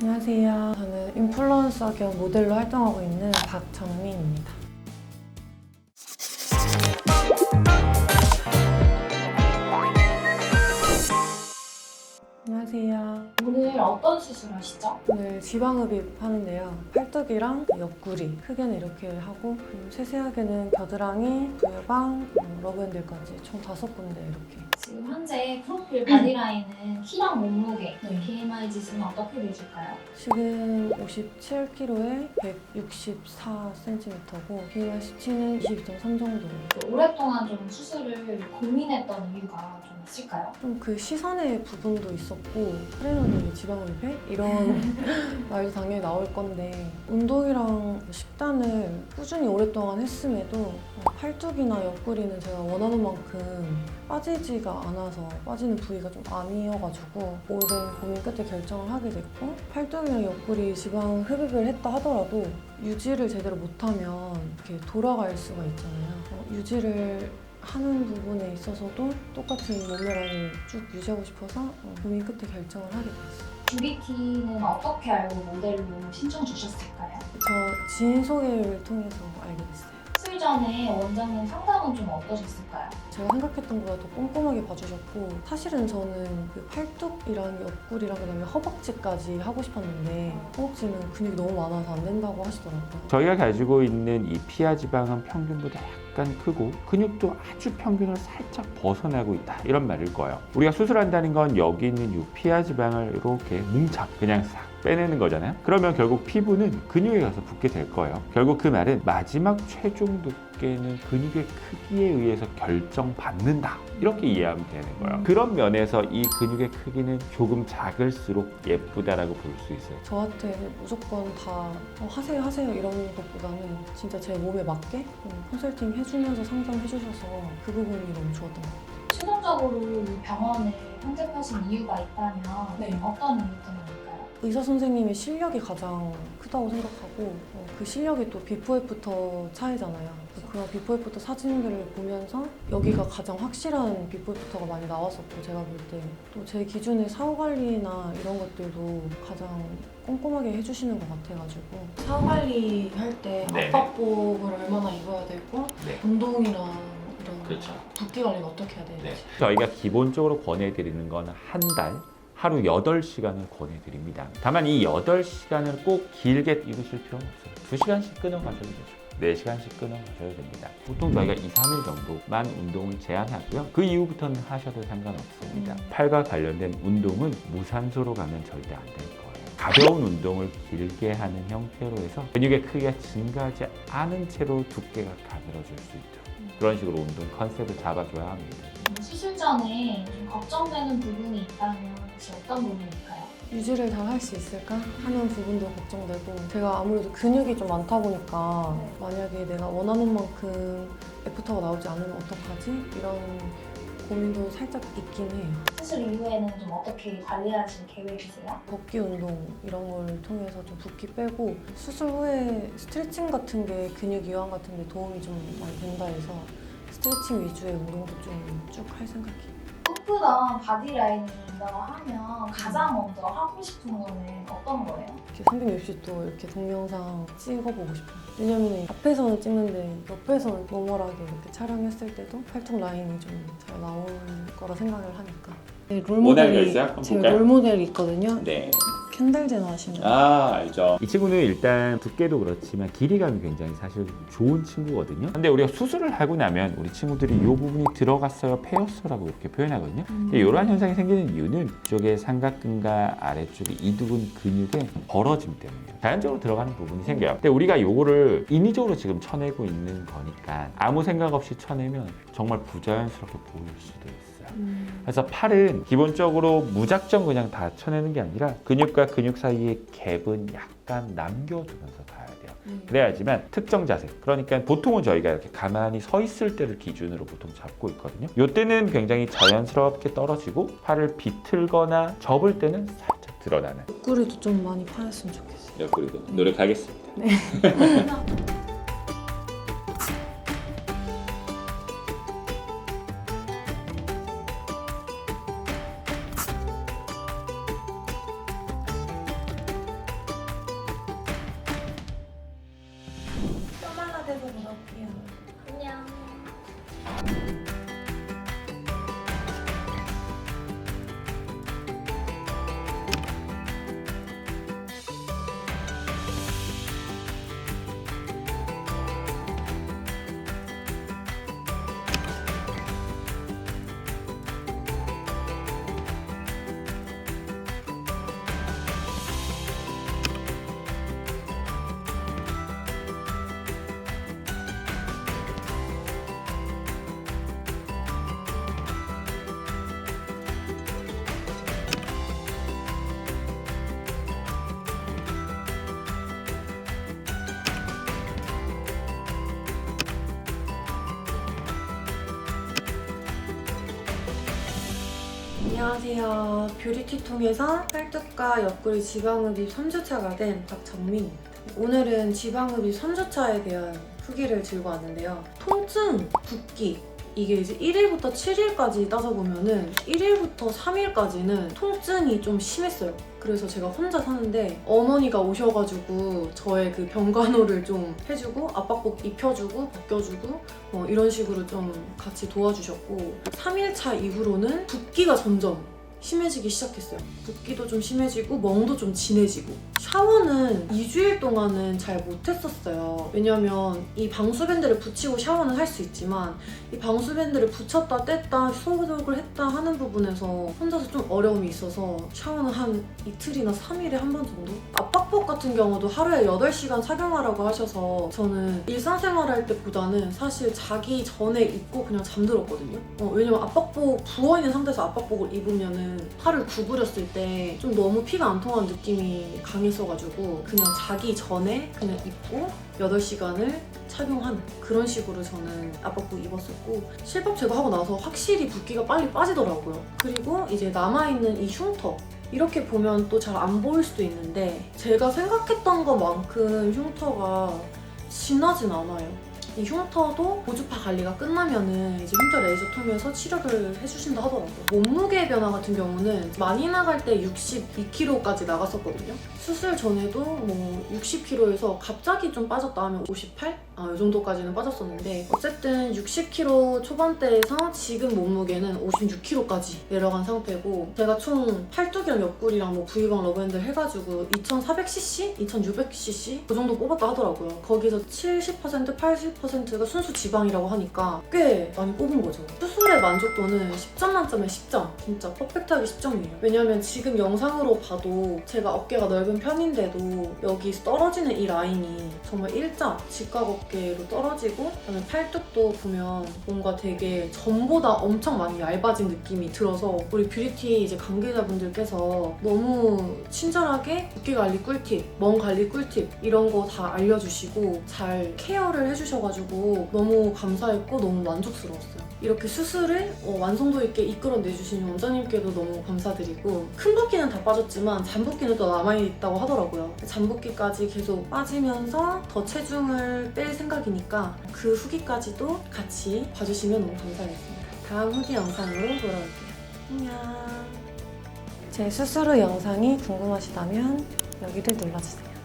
안녕하세요. 저는 인플루언서 겸 모델로 활동하고 있는 박정민입니다. 안녕하세요. 오늘 어떤 수술 하시죠? 오늘 지방흡입 하는데요. 팔뚝이랑 옆구리 크게는 이렇게 하고 세세하게는 겨드랑이, 부유방, 러브핸들까지 총 5군데 이렇게. 지금 현재 프로필 바디라인은 키랑 몸무게, BMI 지수는 어떻게 되실까요? 지금 57kg에 164cm고 BMI 수치는 22.3 정도. 오랫동안 좀 수술을 고민했던 이유가 좀 있을까요? 좀 그 시선의 부분도 있었고 트레이너들이 지방흡입해? 이런 말도 당연히 나올 건데 운동이랑 식단을 꾸준히 오랫동안 했음에도 팔뚝이나 옆구리는 제가 원하는 만큼 빠지지가 않아서 빠지는 부위가 좀 아니어가지고 오랜 고민 끝에 결정을 하게 됐고 팔뚝이랑 옆구리 지방 흡입을 했다 하더라도 유지를 제대로 못하면 이렇게 돌아갈 수가 있잖아요. 유지를 하는 부분에 있어서도 똑같은 몸매 라인을 쭉 유지하고 싶어서 고민 끝에 결정을 하게 됐어요. 뷰리티는 어떻게 알고 모델로 신청 주셨을까요? 저 지인 소개를 통해서 알게 됐어요. 수술 전에 원장님 상담은 좀 어떠셨을까요? 제가 생각했던 것보다 더 꼼꼼하게 봐주셨고 사실은 저는 그 팔뚝이랑 옆구리랑 그다음에 허벅지까지 하고 싶었는데 허벅지는 근육이 너무 많아서 안 된다고 하시더라고요. 저희가 가지고 있는 이 피하 지방은 평균보다 약간 크고 근육도 아주 평균을 살짝 벗어나고 있다 이런 말일 거예요. 우리가 수술한다는 건 여기 있는 이 피하 지방을 이렇게 뭉쳐 그냥 싹 빼내는 거잖아요. 그러면 결국 피부는 근육에 가서 붙게 될 거예요. 결국 그 말은 마지막 최종 두께는 근육의 크기에 의해서 결정받는다 이렇게 이해하면 되는 거예요. 그런 면에서 이 근육의 크기는 조금 작을수록 예쁘다라고 볼 수 있어요. 저한테 무조건 다 하세요 이런 것보다는 진짜 제 몸에 맞게 컨설팅 해주면서 상담해주셔서 그 부분이 너무 좋았던 것 같아요. 최종적으로 이 병원을 선택하신 이유가 있다면 어떤 이유 때문일까요? 의사 선생님의 실력이 가장 크다고 생각하고 그 실력이 또 비포 애프터 차이잖아요. 그런 비포 애프터 사진들을 보면서 여기가 가장 확실한 비포 애프터가 많이 나왔었고 제가 볼 때 또 제 기준에 사후 관리나 이런 것들도 가장 꼼꼼하게 해주시는 것 같아가지고 사후 관리 할 때 네네. 압박복을 얼마나 입어야 되고 네. 운동이랑 이런 그렇죠. 붓기 관리는 어떻게 해야 되는지 네. 저희가 기본적으로 권해드리는 건 한 달, 하루 8시간을 권해드립니다. 다만 이 8시간을 꼭 길게 입으실 필요는 없어요. 2시간씩 끊어가셔도 되죠. 4시간씩 끊어가셔도 됩니다. 보통 저희가 2, 3일 정도만 운동을 제한하고요. 그 이후부터는 하셔도 상관없습니다. 팔과 관련된 운동은 무산소로 가면 절대 안 될 거예요. 가벼운 운동을 길게 하는 형태로 해서 근육의 크기가 증가하지 않은 채로 두께가 가늘어질 수 있도록 그런 식으로 운동 컨셉을 잡아줘야 합니다. 수술 전에 좀 걱정되는 부분이 있다면 혹시 어떤 부분일까요? 유지를 잘 할 수 있을까 하는 부분도 걱정되고 제가 아무래도 근육이 좀 많다 보니까 만약에 내가 원하는 만큼 애프터가 나오지 않으면 어떡하지? 이런 고민도 살짝 있긴 해요. 수술 이후에는 좀 어떻게 관리하실 계획이세요? 걷기 운동 이런 걸 통해서 좀 붓기 빼고 수술 후에 스트레칭 같은 게 근육 이완 같은 데 도움이 좀 많이 된다 해서 스트레칭 위주의 운동도 좀 쭉 할 생각이에요. 예쁘던 바디라인을 본다고 하면 가장 먼저 하고 싶은 거는 어떤 거예요? 이렇게 360도 이렇게 동영상 찍어보고 싶어요. 왜냐면 앞에서는 찍는데 옆에서는 노멀하게 이렇게 촬영했을 때도 팔뚝 라인이 좀 잘 나올 거라 생각을 하니까. 네, 모델이 있어요? 한번 제 볼까요? 롤모델이 있거든요. 네. 캔들 제너 하시는 분. 알죠. 이 친구는 일단 두께도 그렇지만 길이감이 굉장히 사실 좋은 친구거든요. 근데 우리가 수술을 하고 나면 우리 친구들이 이 부분이 들어갔어요, 패였어라고 이렇게 표현하거든요. 근데 이러한 현상이 생기는 이유는 이쪽에 삼각근과 아래쪽에 이두근 근육의 벌어짐 때문이에요. 자연적으로 들어가는 부분이 생겨요. 근데 우리가 이거를 인위적으로 지금 쳐내고 있는 거니까 아무 생각 없이 쳐내면 정말 부자연스럽게 보일 수도 있어요. 그래서 팔은 기본적으로 무작정 그냥 다 쳐내는 게 아니라 근육과 근육 사이의 갭은 약간 남겨두면서 가야 돼요. 그래야지만 특정 자세, 그러니까 보통은 저희가 이렇게 가만히 서 있을 때를 기준으로 보통 잡고 있거든요. 이때는 굉장히 자연스럽게 떨어지고 팔을 비틀거나 접을 때는 살짝 드러나는. 옆구리도 좀 많이 파였으면 좋겠어요. 옆구리도 노력하겠습니다. 갈게요. 안녕. 안녕하세요. 뷰리티 통해서 팔뚝과 옆구리 지방흡입 3주차가 된 박정민입니다. 오늘은 지방흡입 3주차에 대한 후기를 들고 왔는데요. 통증, 붓기, 이게 이제 1일부터 7일까지 따져보면은 1일부터 3일까지는 통증이 좀 심했어요. 그래서 제가 혼자 사는데 어머니가 오셔가지고 저의 그 병간호를 좀 해주고 압박복 입혀주고 벗겨주고 이런 식으로 좀 같이 도와주셨고 3일차 이후로는 붓기가 점점 심해지기 시작했어요. 붓기도 좀 심해지고 멍도 좀 진해지고 샤워는 2주일 동안은 잘 못했었어요. 왜냐면 이 방수밴드를 붙이고 샤워는 할 수 있지만 이 방수밴드를 붙였다 뗐다 소독을 했다 하는 부분에서 혼자서 좀 어려움이 있어서 샤워는 한 이틀이나 3일에 한 번 정도? 압박복 같은 경우도 하루에 8시간 착용하라고 하셔서 저는 일상생활 할 때보다는 사실 자기 전에 입고 그냥 잠들었거든요. 왜냐면 압박복 부어있는 상태에서 압박복을 입으면은 팔을 구부렸을 때 좀 너무 피가 안 통하는 느낌이 강했어가지고 그냥 자기 전에 그냥 입고 8시간을 착용하는 그런 식으로 저는 압박복 입었었고 실밥 제거하고 나서 확실히 붓기가 빨리 빠지더라고요. 그리고 이제 남아있는 이 흉터 이렇게 보면 또 잘 안 보일 수도 있는데 제가 생각했던 것만큼 흉터가 진하진 않아요. 이 흉터도 고주파 관리가 끝나면은 이제 흉터 레이저 통해서 치료를 해주신다 하더라고요. 몸무게 변화 같은 경우는 많이 나갈 때 62kg까지 나갔었거든요. 수술 전에도 뭐 60kg에서 갑자기 좀 빠졌다 하면 58? 이 정도까지는 빠졌었는데 어쨌든 60kg 초반대에서 지금 몸무게는 56kg까지 내려간 상태고 제가 총 팔뚝이랑 옆구리랑 뭐 V방 러브핸들 해가지고 2400cc? 2600cc? 그 정도 뽑았다 하더라고요. 거기서 70%, 80%가 순수 지방이라고 하니까 꽤 많이 뽑은 거죠. 수술의 만족도는 10점 만점에 10점. 진짜 퍼펙트하게 10점이에요. 왜냐면 지금 영상으로 봐도 제가 어깨가 넓은 편인데도 여기 떨어지는 이 라인이 정말 일자 직각 어깨로 떨어지고 그다음에 팔뚝도 보면 뭔가 되게 전보다 엄청 많이 얇아진 느낌이 들어서 우리 뷰리티 이제 관계자분들께서 너무 친절하게 붓기 관리 꿀팁, 멍 관리 꿀팁 이런 거 다 알려주시고 잘 케어를 해주셔가지고 너무 감사했고 너무 만족스러웠어요. 이렇게 수술을 완성도 있게 이끌어내주신 원장님께도 너무 감사드리고 큰 붓기는 다 빠졌지만 잔붓기는 또 남아있다고 하더라고요. 잔붓기까지 계속 빠지면서 더 체중을 뺄 생각이니까 그 후기까지도 같이 봐주시면 너무 감사하겠습니다. 다음 후기 영상으로 돌아올게요. 안녕. 제 수술 후 영상이 궁금하시다면 여기를 눌러주세요.